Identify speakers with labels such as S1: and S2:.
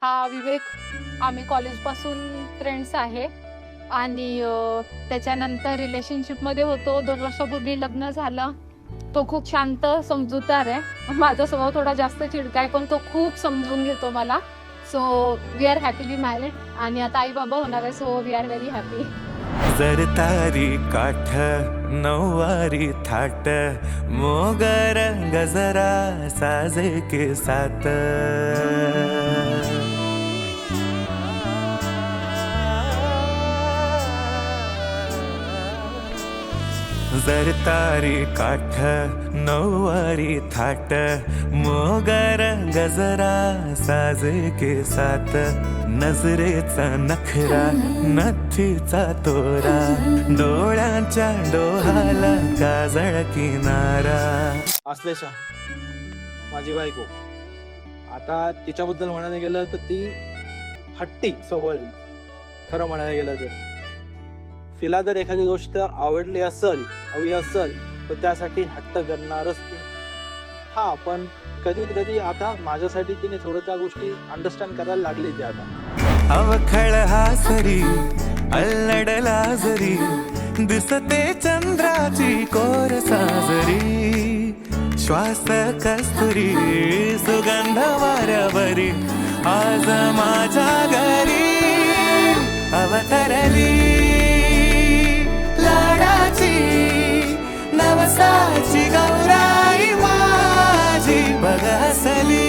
S1: हा विवेक, आम्ही कॉलेजपासून फ्रेंड्स आहे आणि त्याच्यानंतर रिलेशनशिपमध्ये होतो. 2 वर्षापूर्वी लग्न झालं. तो खूप शांत, समजूतदार आहे. माझा स्वभाव थोडा जास्त चिडका आहे, पण तो खूप समजून घेतो मला. So we are happily married आणि आता आई-बाबा होणार आहे. So we are very happy.
S2: जरतारी काठ नऊवारी थाट मोगर गजरा साजे के साथ जरतारी काठ नऊवारी थाट मोगर गजरा साजे के साथ नजरेचा नखरा नथीचा तोरा डोळ्यांच्या डोहाला काजळ किनारा.
S3: आश्लेषा माझी बायको, आता तिच्याबद्दल म्हणायला गेलं तर ती हट्टी स्वभावाची. खरं म्हणायला गेलं तर तिला जर एखादी गोष्ट आवडली असेल, हवी असेल, तर त्यासाठी हट्ट करणारच ती. हा, पण कधी कधी आता माझ्यासाठी तिने थोडं त्या गोष्टी अंडरस्टँड करायला लागली. ती आता
S2: अवखळ हासरी अल्लडला जरी दिसते चंद्राची कोर साजरी श्वास कस्तुरी सुगंध वाऱ्यावरी आज माझ्या घरी अवतरली लाडाची नवसाची गौराई माझी बघ हसली